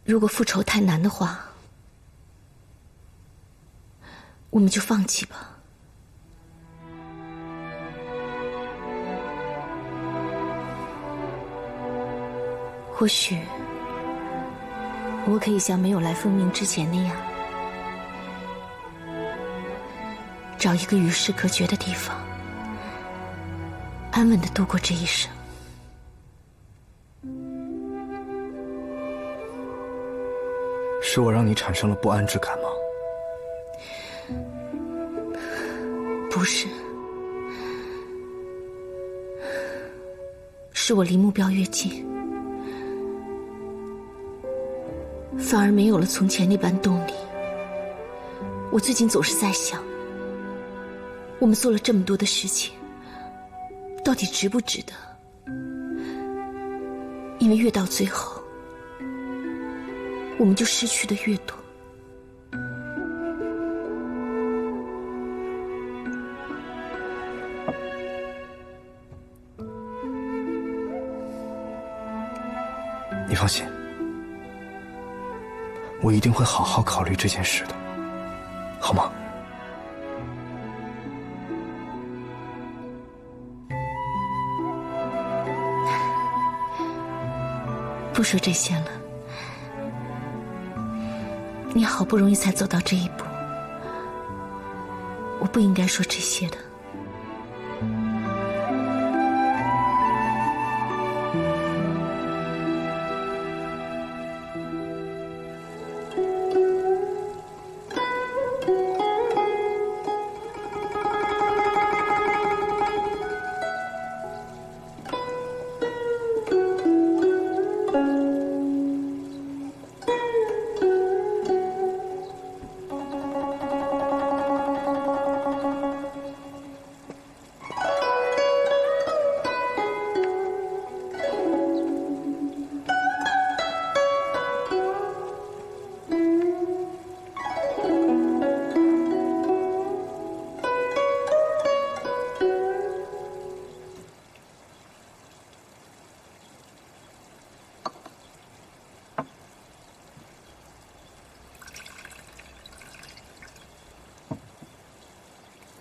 如果复仇太难的话，我们就放弃吧。或许我可以像没有来封命之前那样，找一个与世隔绝的地方，安稳地度过这一生。是我让你产生了不安之感吗？不是，是我离目标越近，反而没有了从前那般动力。我最近总是在想，我们做了这么多的事情，到底值不值得？因为越到最后，我们就失去的越多。你放心，我一定会好好考虑这件事的，好吗？不说这些了，你好不容易才走到这一步，我不应该说这些的。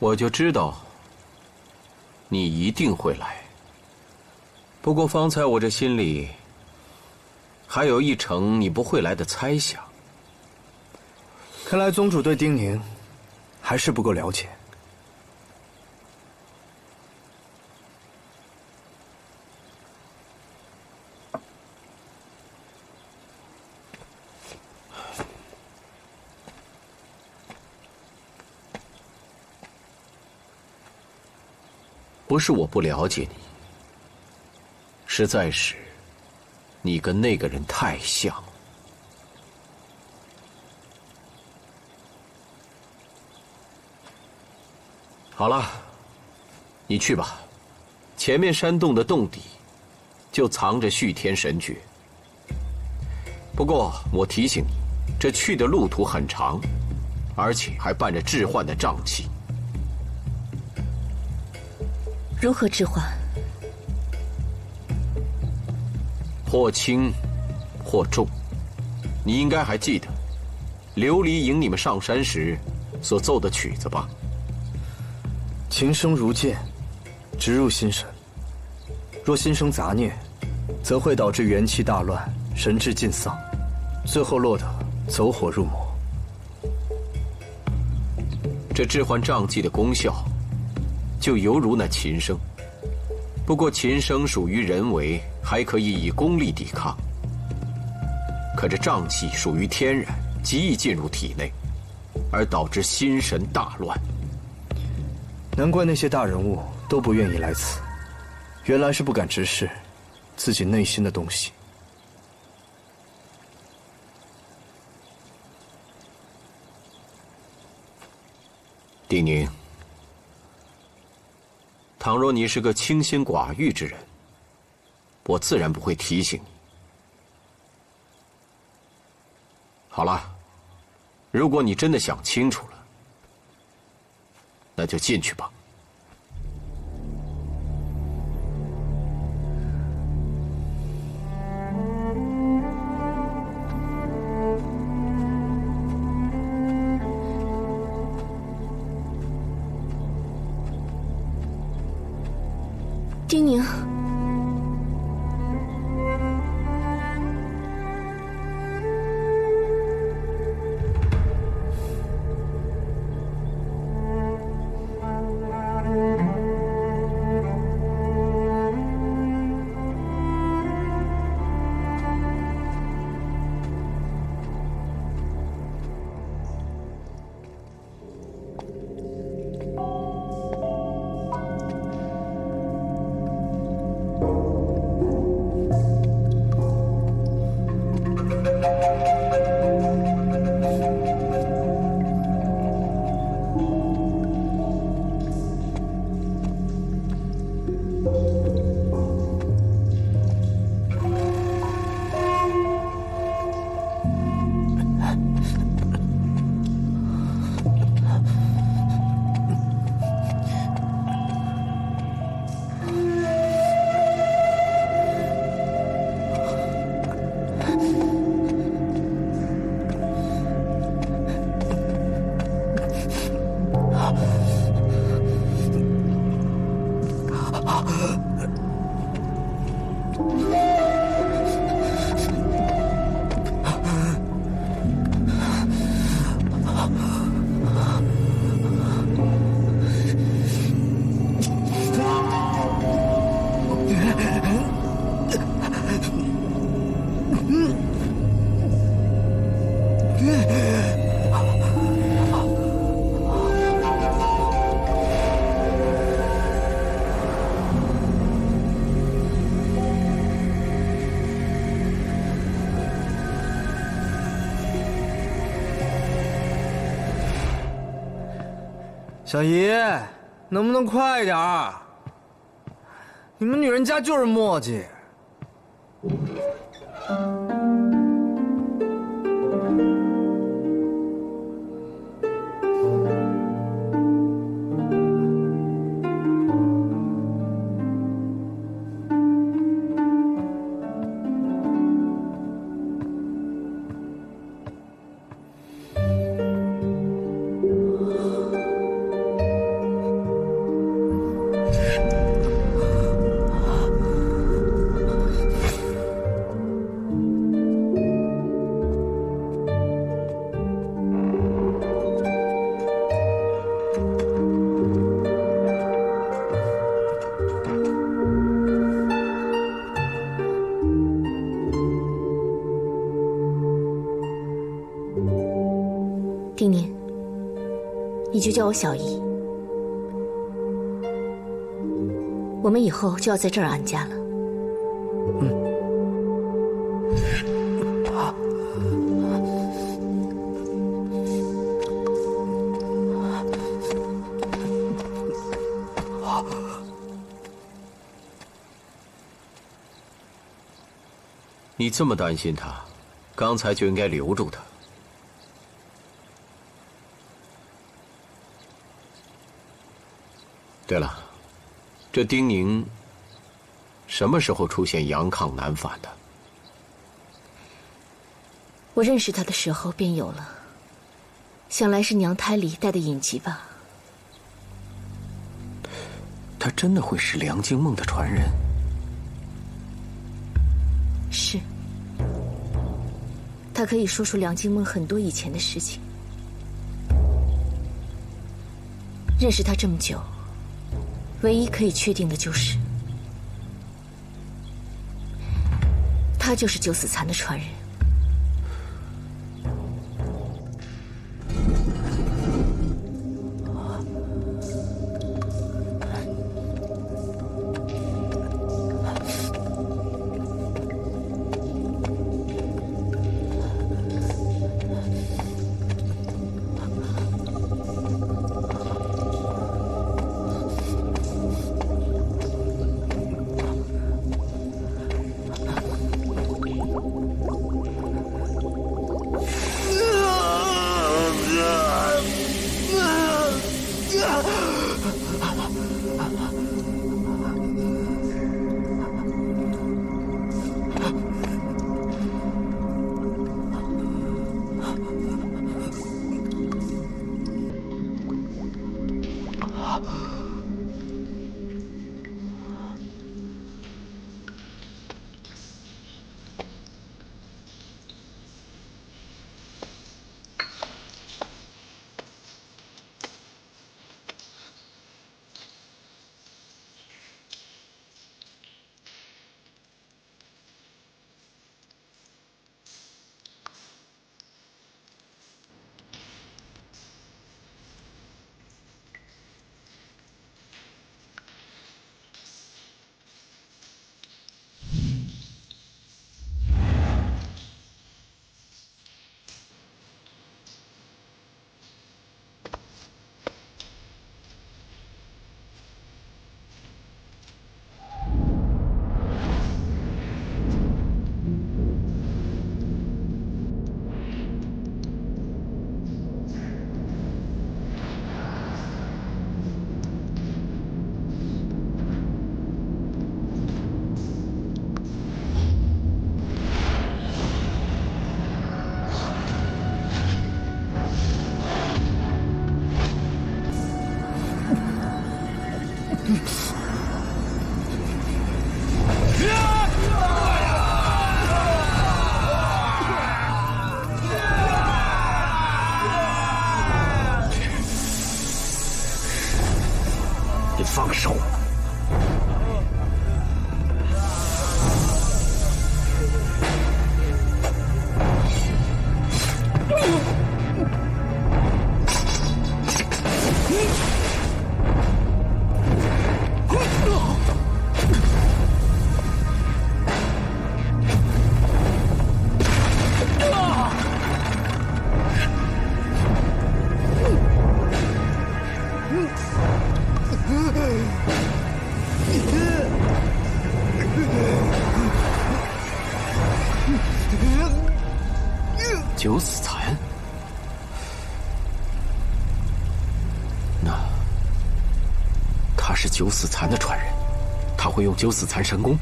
我就知道你一定会来。不过方才我这心里还有一成你不会来的猜想。看来宗主对丁宁还是不够了解。不是我不了解你，实在是你跟那个人太像。好了，你去吧，前面山洞的洞底就藏着续天神诀。不过我提醒你，这去的路途很长，而且还伴着置换的瘴气。如何置换？或轻或重。你应该还记得琉璃引你们上山时所奏的曲子吧？琴声如剑，直入心神。若心生杂念，则会导致元气大乱，神志尽丧，最后落得走火入魔。这置换瘴气的功效就犹如那琴声，不过琴声属于人为，还可以以功力抵抗。可这瘴气属于天然，极易进入体内，而导致心神大乱。难怪那些大人物都不愿意来此，原来是不敢直视自己内心的东西。丁宁，倘若你是个清心寡欲之人，我自然不会提醒你。好了，如果你真的想清楚了，那就进去吧。小姨，能不能快点儿？你们女人家就是磨叽。丁宁，你就叫我小姨。我们以后就要在这儿安家了。你这么担心他，刚才就应该留住他。对了，这丁宁什么时候出现阳亢难返的？我认识他的时候便有了，想来是娘胎里带的隐疾吧。他真的会是梁静梦的传人？是。他可以说出梁静梦很多以前的事情。认识他这么久，唯一可以确定的就是，他就是九死残的传人。你放手！九死蚕，那他是九死蚕的传人，他会用九死蚕神功。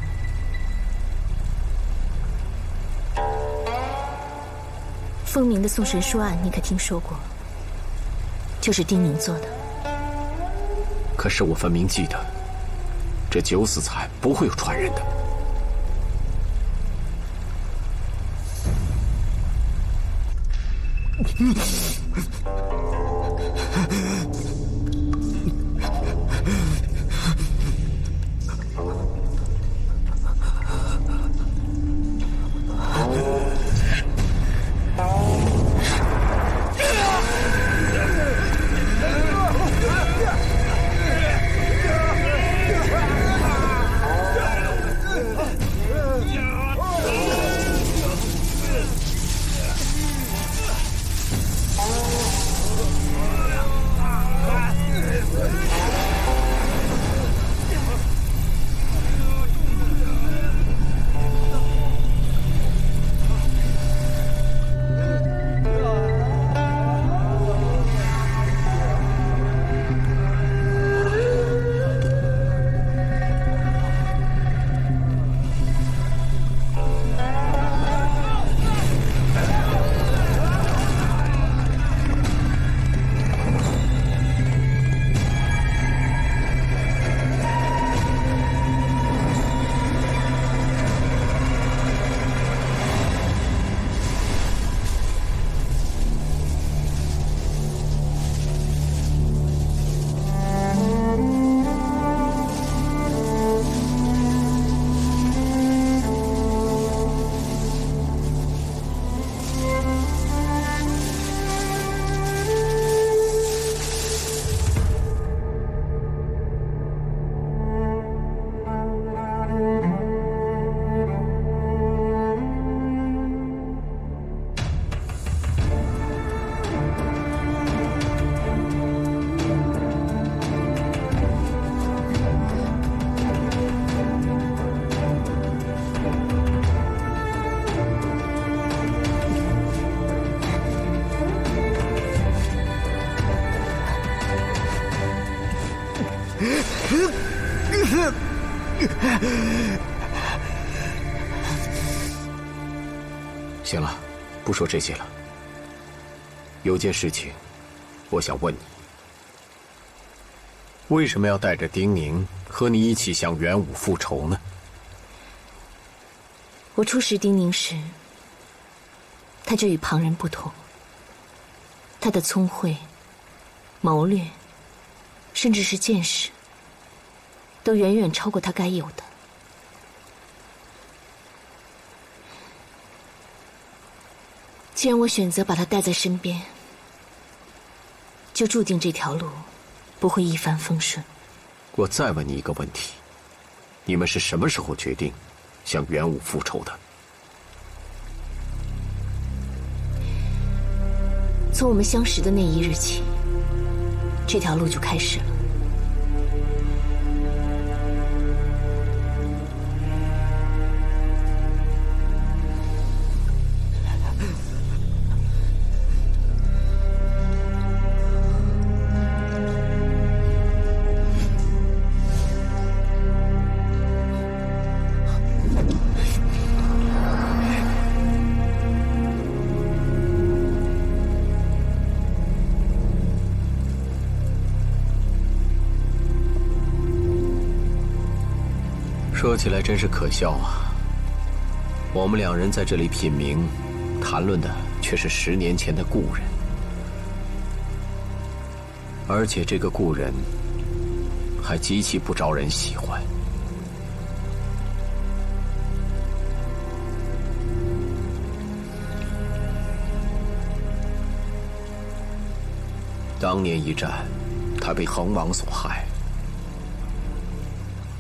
风鸣的送神书案，你可听说过？就是丁宁做的。可是我分明记得，这九死蚕不会有传人的。行了，不说这些了。有件事情，我想问你：为什么要带着丁宁和你一起向元武复仇呢？我初识丁宁时，他就与旁人不同。他的聪慧、谋略，甚至是见识，都远远超过他该有的。既然我选择把他带在身边，就注定这条路不会一帆风顺。我再问你一个问题：你们是什么时候决定向元武复仇的？从我们相识的那一日起，这条路就开始了。说起来真是可笑啊！我们两人在这里品茗，谈论的却是10年前的故人，而且这个故人还极其不招人喜欢。当年一战，他被恒王所害。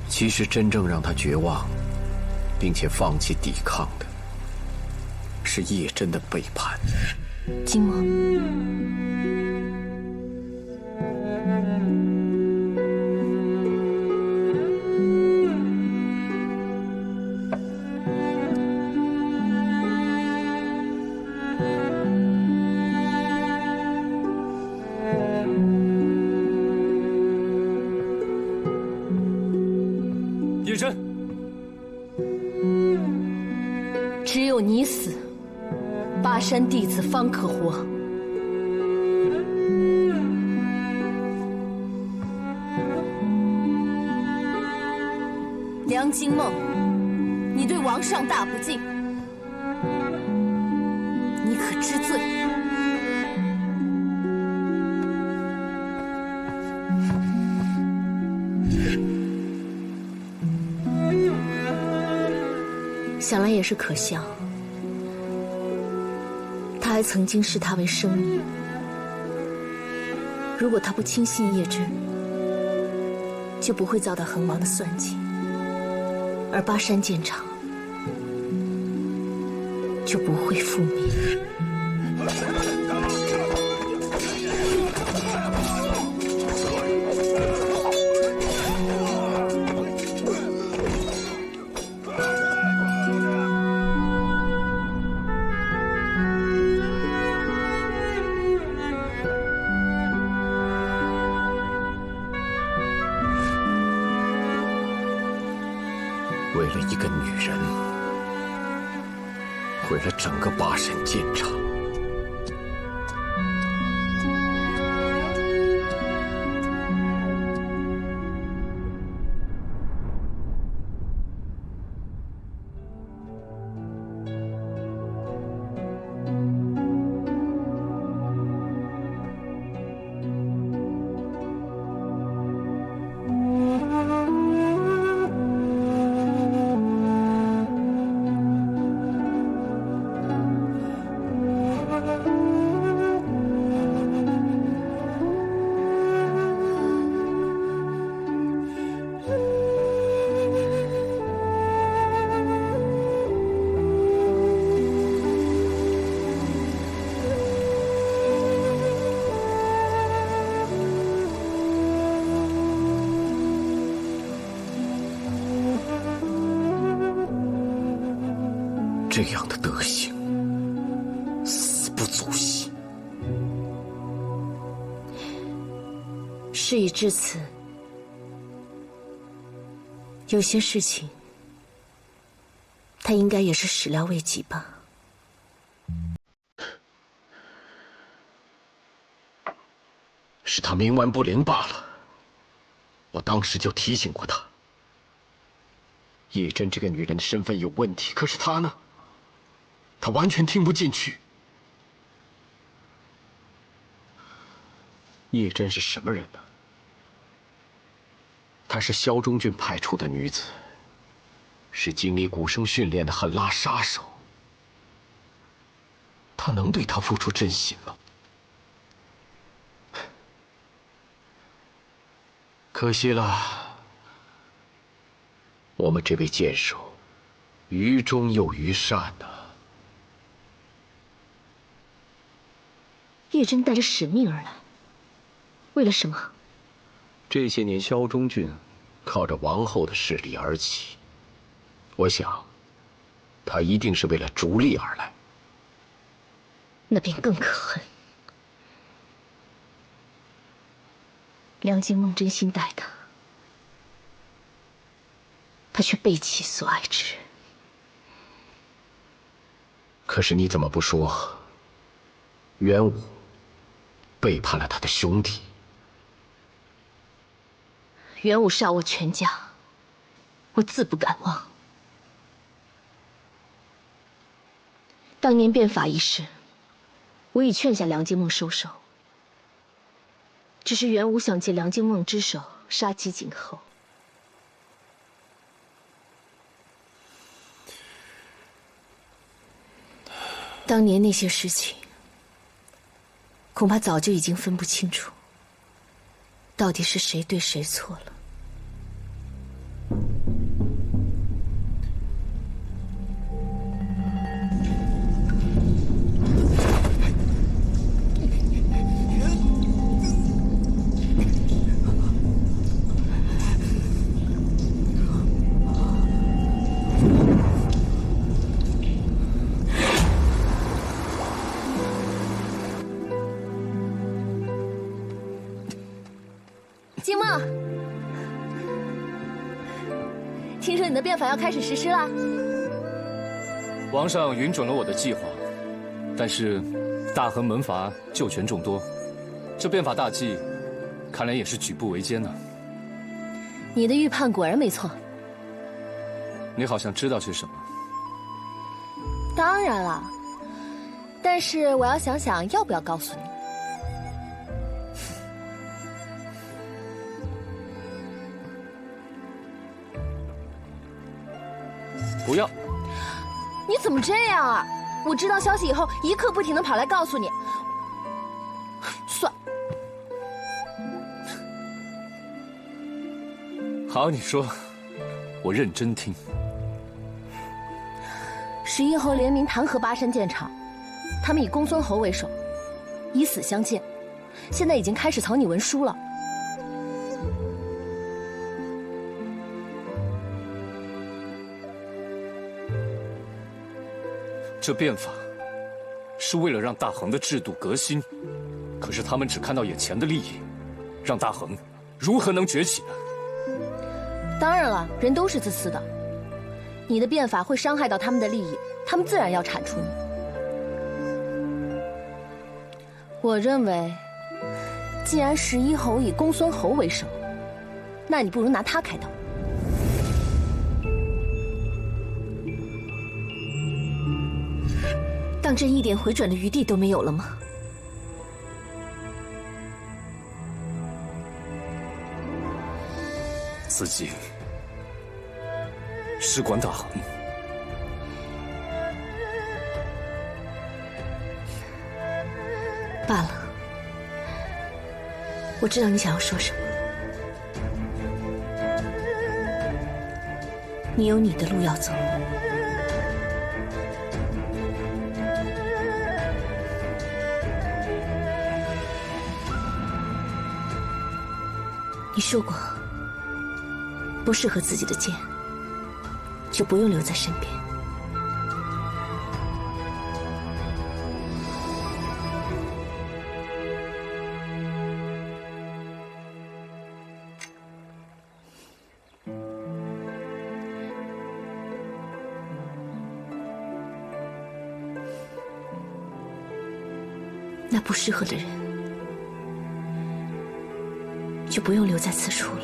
其实真正让他绝望，并且放弃抵抗的，是叶真的背叛。金魔，你死，巴山弟子方可活。梁金梦，你对王上大不敬，你可知罪？想来也是可笑，他还曾经视他为生命。如果他不轻信叶真，就不会遭到恒王的算计，而巴山剑场就不会覆灭。为了一个女人，毁了整个巴山剑场。这样的德行，死不足惜。事已至此，有些事情，他应该也是始料未及吧。是他冥顽不灵罢了。我当时就提醒过他，叶真这个女人的身份有问题，可是她呢？他完全听不进去。叶真是什么人呢？她是萧中郡派出的女子，是经历古生训练的狠辣杀手。他能对她付出真心吗？可惜了，我们这位剑手，愚忠又愚善呐。叶真带着使命而来，为了什么？这些年，萧中郡靠着王后的势力而起，我想，他一定是为了逐利而来。那便更可恨。梁金梦真心待他，他却背弃所爱之人。可是你怎么不说，元武背叛了他的兄弟？元武杀我全家，我自不敢忘。当年变法一事，我已劝下梁金梦收手，只是元武想借梁金梦之手杀鸡儆猴。当年那些事情，恐怕早就已经分不清楚，到底是谁对谁错了。金梦，听说你的变法要开始实施了。王上允准了我的计划，但是大恒门阀旧权众多，这变法大计，看来也是举步维艰呢。你的预判果然没错。你好像知道些什么？当然了，但是我要想想要不要告诉你。不要。你怎么这样啊？我知道消息以后，一刻不停地跑来告诉你。算。好，你说，我认真听。11侯联名弹劾巴山剑场，他们以公孙侯为首，以死相见，现在已经开始草拟文书了。这变法是为了让大恒的制度革新，可是他们只看到眼前的利益，让大恒如何能崛起呢？当然了，人都是自私的。你的变法会伤害到他们的利益，他们自然要铲除你。我认为，既然11侯以公孙侯为首，那你不如拿他开刀。当真一点回转的余地都没有了吗？自己事关大恒，罢了，我知道你想要说什么。你有你的路要走。你说过，不适合自己的剑，就不用留在身边。那不适合的人，就不用留在此处了。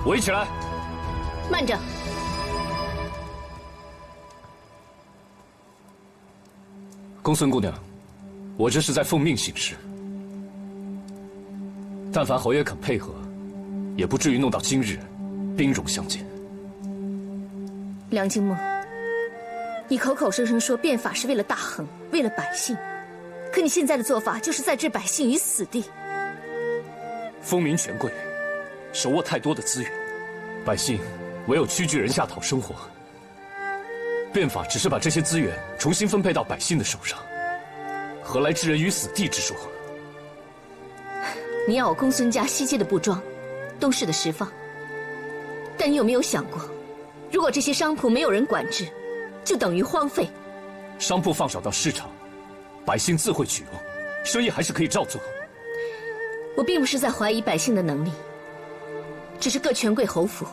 围起来！慢着！公孙姑娘，我这是在奉命行事。但凡侯爷肯配合，也不至于弄到今日兵戎相见。梁静梦，你口口声声说变法是为了大恒，为了百姓，可你现在的做法就是在置百姓于死地。风民权贵手握太多的资源，百姓唯有屈居人下讨生活。变法只是把这些资源重新分配到百姓的手上，何来置人于死地之说？你要我公孙家西街的布庄，东市的石坊，但你有没有想过，如果这些商铺没有人管制，就等于荒废。商铺放少到市场，百姓自会取用，生意还是可以照做。我并不是在怀疑百姓的能力，只是各权贵侯府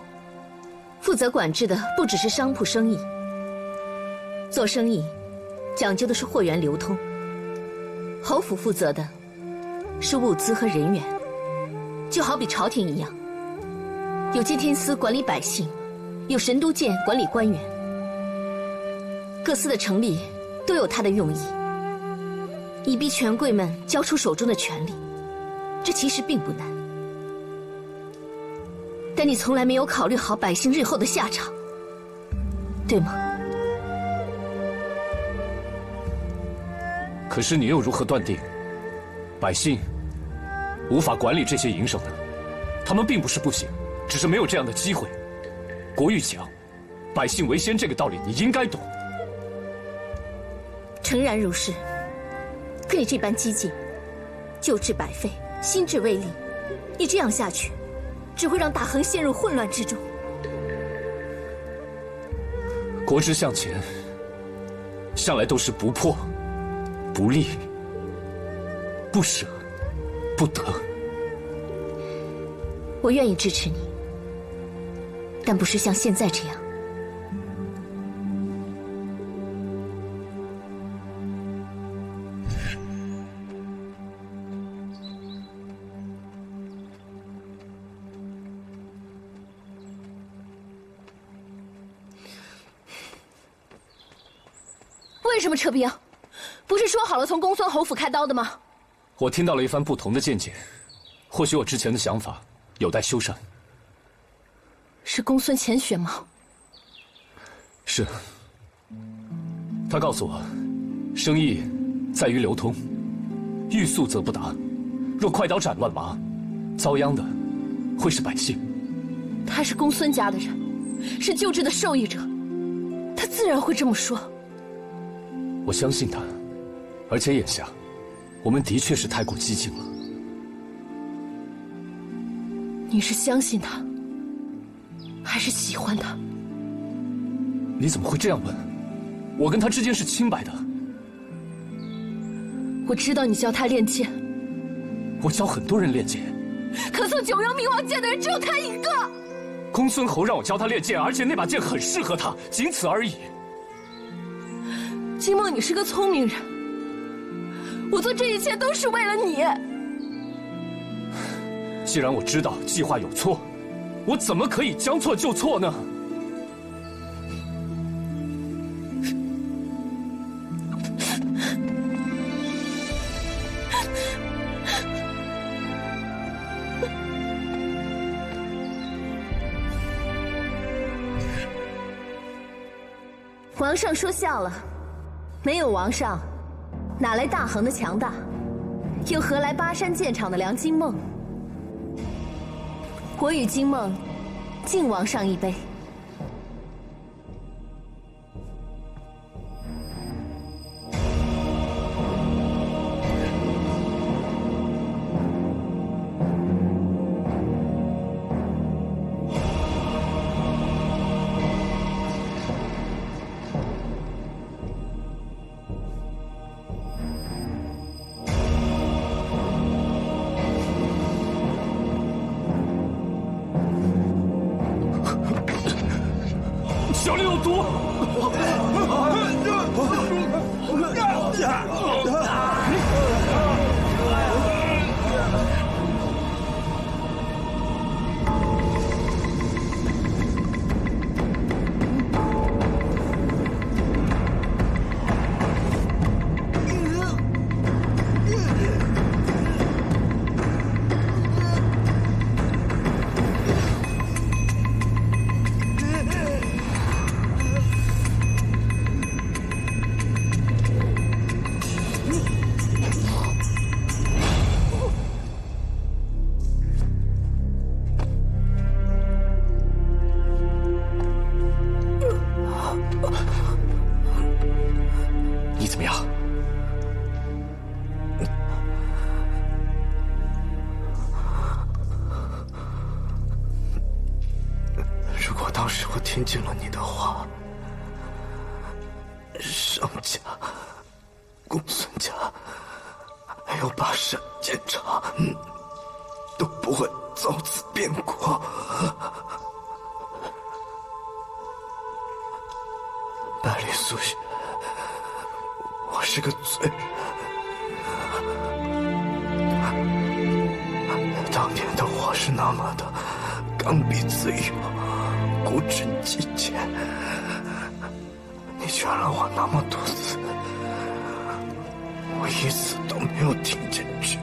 负责管制的不只是商铺生意。做生意讲究的是货源流通，侯府负责的是物资和人员，就好比朝廷一样，有监天司管理百姓，有神都监管理官员。各司的成立都有它的用意，以逼权贵们交出手中的权力，这其实并不难。但你从来没有考虑好百姓日后的下场，对吗？可是你又如何断定百姓无法管理这些营生呢？他们并不是不行，只是没有这样的机会。国欲强，百姓为先，这个道理你应该懂。诚然如是。可你这般激进，旧制百废，新制未立，你这样下去，只会让大亨陷入混乱之中。国之向前，向来都是不破、不立、不舍、不得。我愿意支持你，但不是像现在这样。为什么撤兵？不是说好了从公孙侯府开刀的吗？我听到了一番不同的见解，或许我之前的想法有待修缮。是公孙乾选吗？是。他告诉我，生意在于流通，欲速则不达。若快刀斩乱麻，遭殃的会是百姓。他是公孙家的人，是旧制的受益者，他自然会这么说。我相信他，而且眼下，我们的确是太过激进了。你是相信他，还是喜欢他？你怎么会这样问？我跟他之间是清白的。我知道你教他练剑，我教很多人练剑，可送九幽冥王剑的人只有他一个。公孙侯让我教他练剑，而且那把剑很适合他，仅此而已。金梦，你是个聪明人，我做这一切都是为了你。既然我知道计划有错，我怎么可以将错就错呢？皇上说笑了，没有王上，哪来大恒的强大？又何来巴山剑场的梁金梦？我与金梦敬王上一杯。小令有毒！你怎么样？如果当时我听进了你的话，商家、公孙家，还有巴山剑场，都不会遭此变故。百里素雪，我是个罪人。当年的我是那么的刚愎自用、固执己见，你劝了我那么多次，我一次都没有听进去。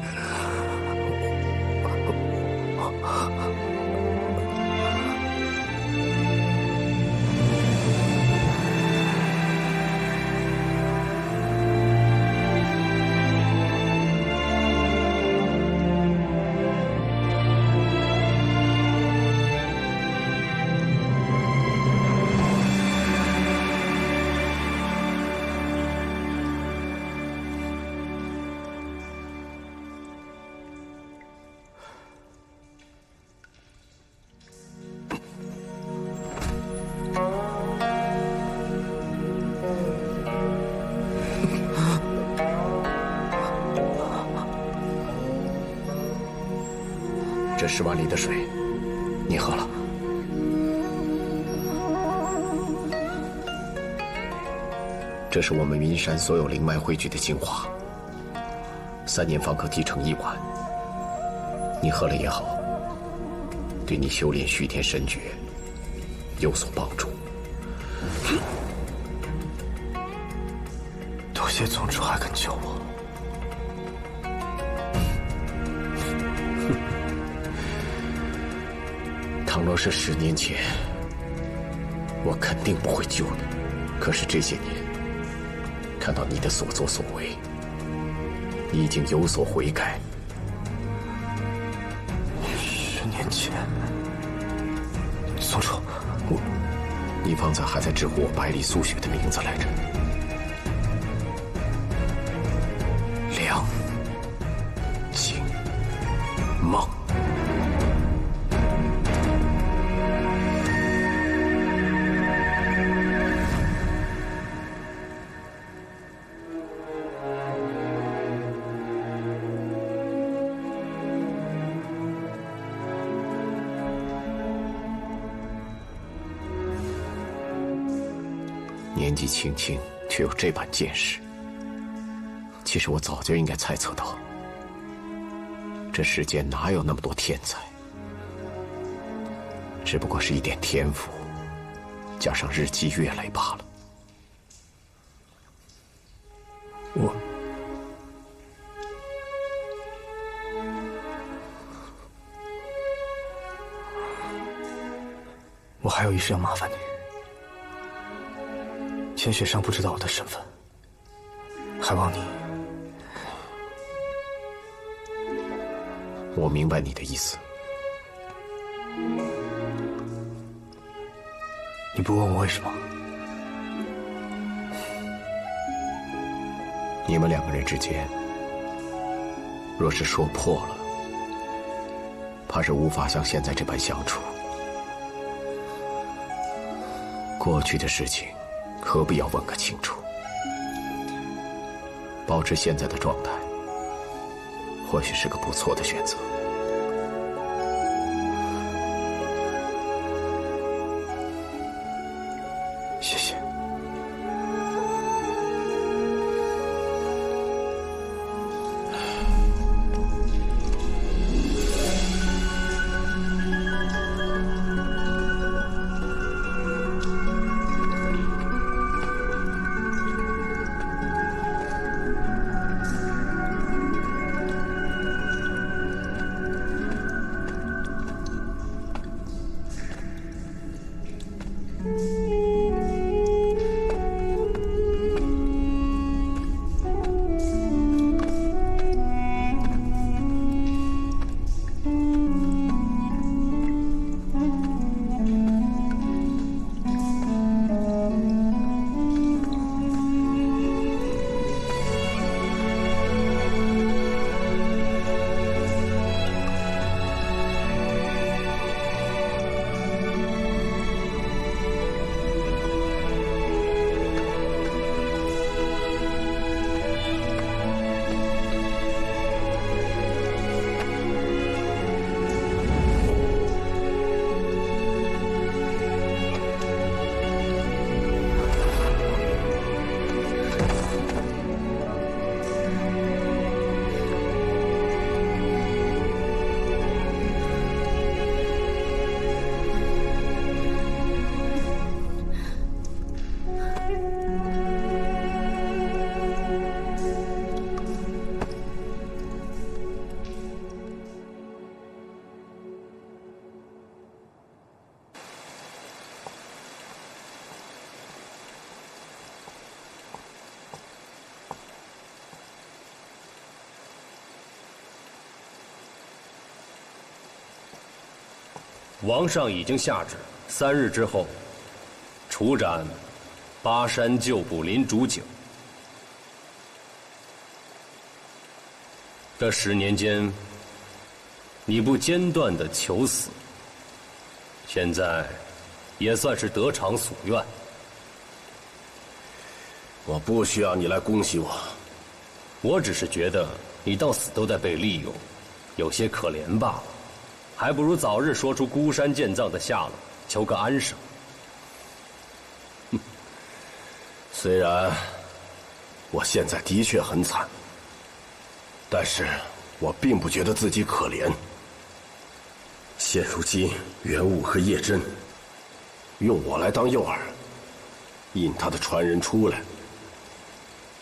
这10碗里的水，你喝了。这是我们云山所有灵脉汇聚的精华，3年方可提成1碗。你喝了也好，对你修炼虚天神诀有所帮助。多谢宗主还肯救我。倘若是10年前，我肯定不会救你。可是这些年，看到你的所作所为，你已经有所悔改。10年前，宗主，你方才还在直呼我百里苏雪的名字来着。梁景梦。年纪轻轻，却有这般见识。其实我早就应该猜测到，这世间哪有那么多天才，只不过是一点天赋，加上日积月累罢了。我还有一事要麻烦你。千雪尚不知道我的身份，还望你。我明白你的意思。你不问我为什么？你们2个人之间，若是说破了，怕是无法像现在这般相处。过去的事情，何必要问个清楚？保持现在的状态，或许是个不错的选择。谢谢。王上已经下旨，3日之后处斩巴山旧捕林主酒。这10年间，你不间断的求死，现在也算是得偿所愿。我不需要你来恭喜我，我只是觉得你到死都在被利用，有些可怜罢了。还不如早日说出孤山剑藏的下落，求个安生。虽然我现在的确很惨，但是我并不觉得自己可怜。现如今，元武和叶真用我来当诱饵，引他的传人出来，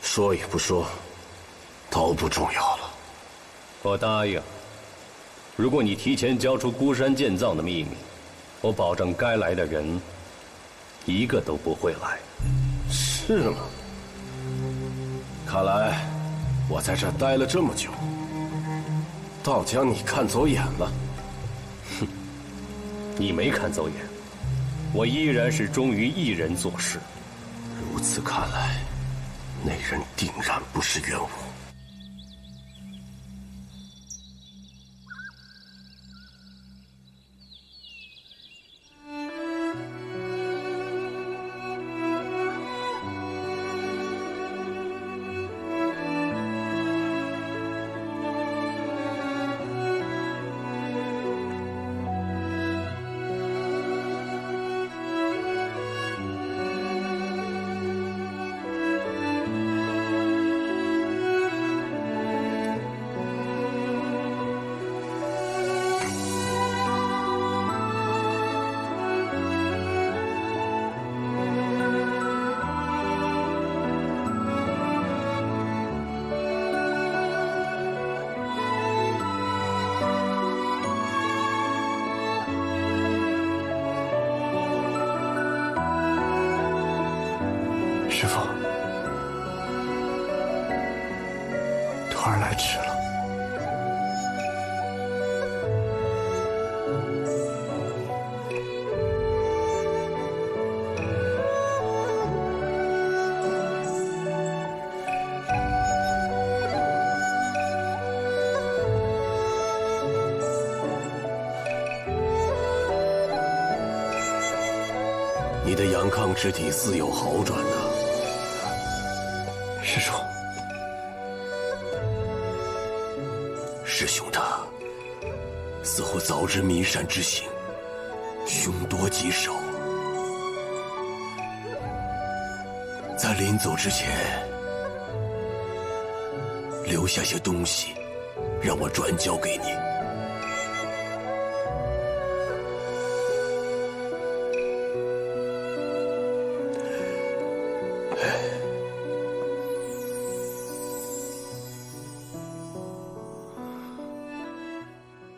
说与不说都不重要了。我答应，如果你提前交出孤山剑藏的秘密，我保证该来的人一个都不会来。是吗？看来我在这待了这么久，倒将你看走眼了。哼，你没看走眼，我依然是忠于一人做事。如此看来，那人定然不是元武。师父，徒儿来迟了。你的阳康之体似有好转呐。师叔，师兄他似乎早知弥善之行，凶多吉少。在临走之前，留下些东西，让我转交给你。